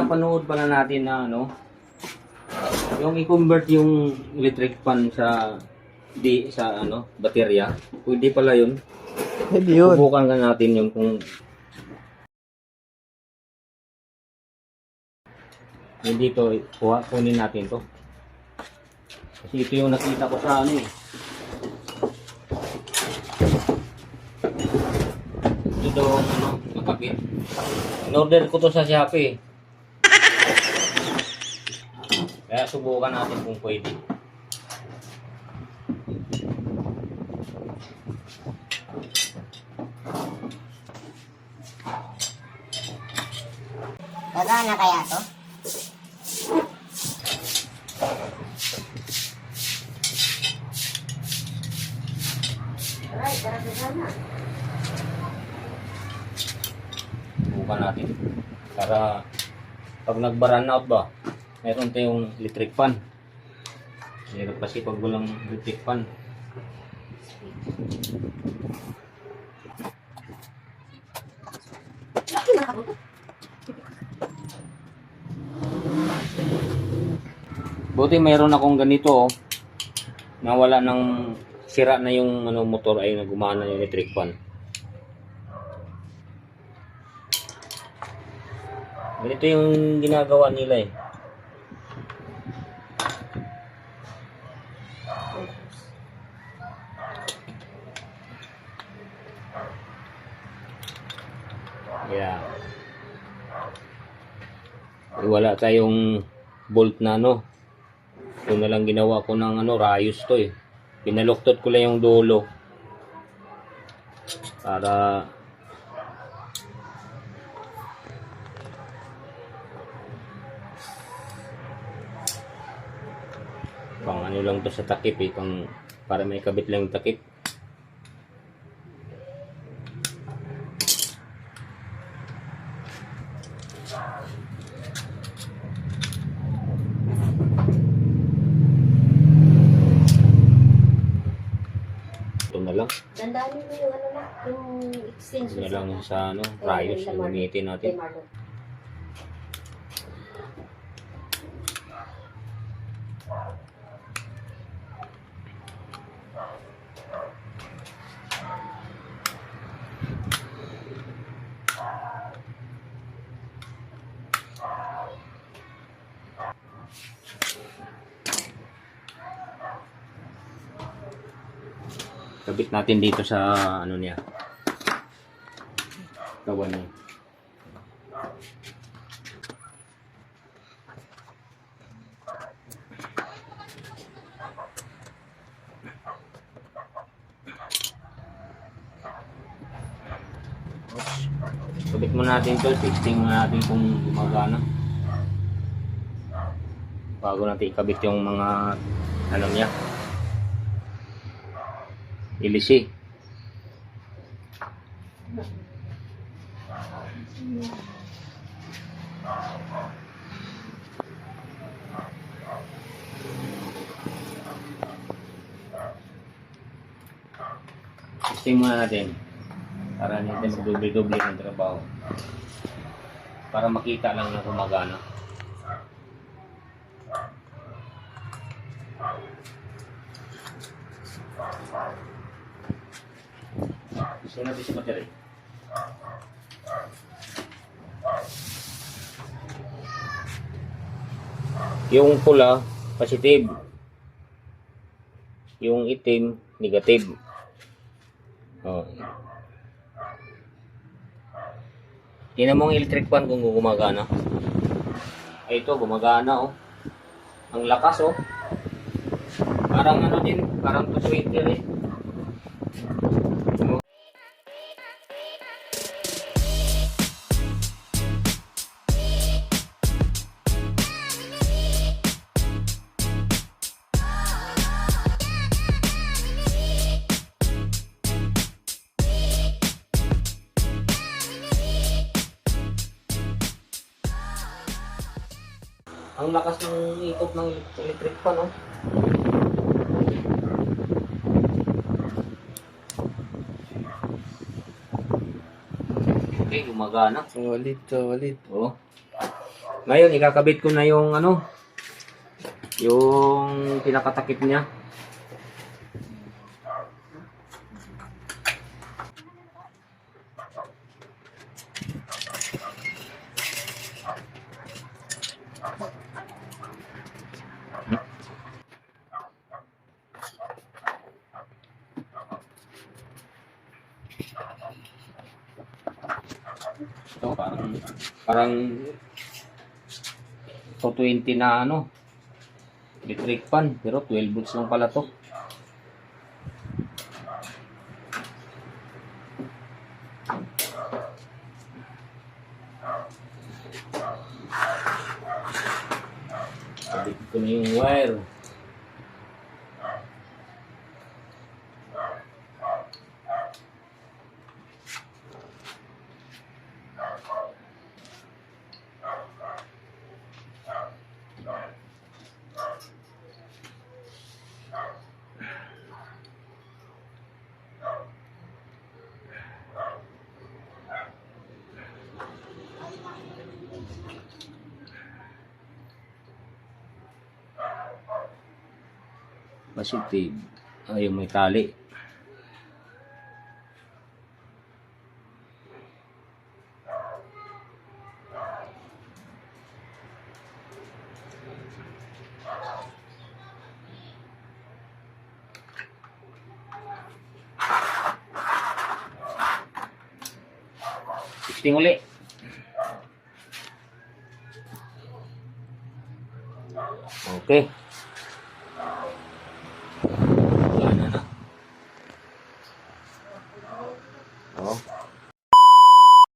napanood pala natin na ano, yung i-convert yung electric fan sa baterya. Pwede pala yun. Pwede yun. Subukan ka natin yung kung hindi to, kunin natin to. Kasi ito yung nakita ko sa ano eh. Ito ano, nakabit. In-order ko to sa Shopee. Kaya subukan natin kung pwede. Gagana kaya to? Aray, para gagana. Subukan natin. Para pag nag-run out ba, meron tayong electric fan. Hirap kasi pag walang electric fan. Laki na ako. Buti mayroon akong ganito oh, na wala nang sira na yung ano, motor ay nagumana yung electric fan. Ganito yung ginagawa nila eh. Yeah. Wala tayong bolt na ano. Ito na lang ginawa ko ng ano, rayos to eh. Pinaluktot ko lang yung dulo. Para pang ano lang to sa takip eh, para may kabit lang yung takip. Ito na lang. Dandanin mo yung ano na, yung extension. Ito na lang sa ano, rayos na gamitin natin. Kabit natin dito sa ano niya. Kawan niya. Kabit mo natin to, testing mo natin kung gumagana. Bago natin ikabit yung mga ano niya. Ilisi. Testing muna natin para hindi magdoble-doble ng trabaho. Para makita lang na gumagana. Gusto natin sa battery. Yung pula, positive. Yung itim, negative. Oh. Tingnan mo ang electric fan kung gumagana. Ay, ito, gumagana oh. Ang lakas oh. Parang ano din, parang 220 eh. Ang lakas ng ikot ng electric fan, oh. Okay, gumagana. Solid, solid. Oh. Ngayon, ikakabit ko na yung ano, yung pinakatakip niya. Ito, parang 220 na ano, electric fan, pero 12 volts lang pala to. Sabit ko na yung wire. Positive. Ay, yung may tali. Testing uli. Okay. Wala na na. Oh.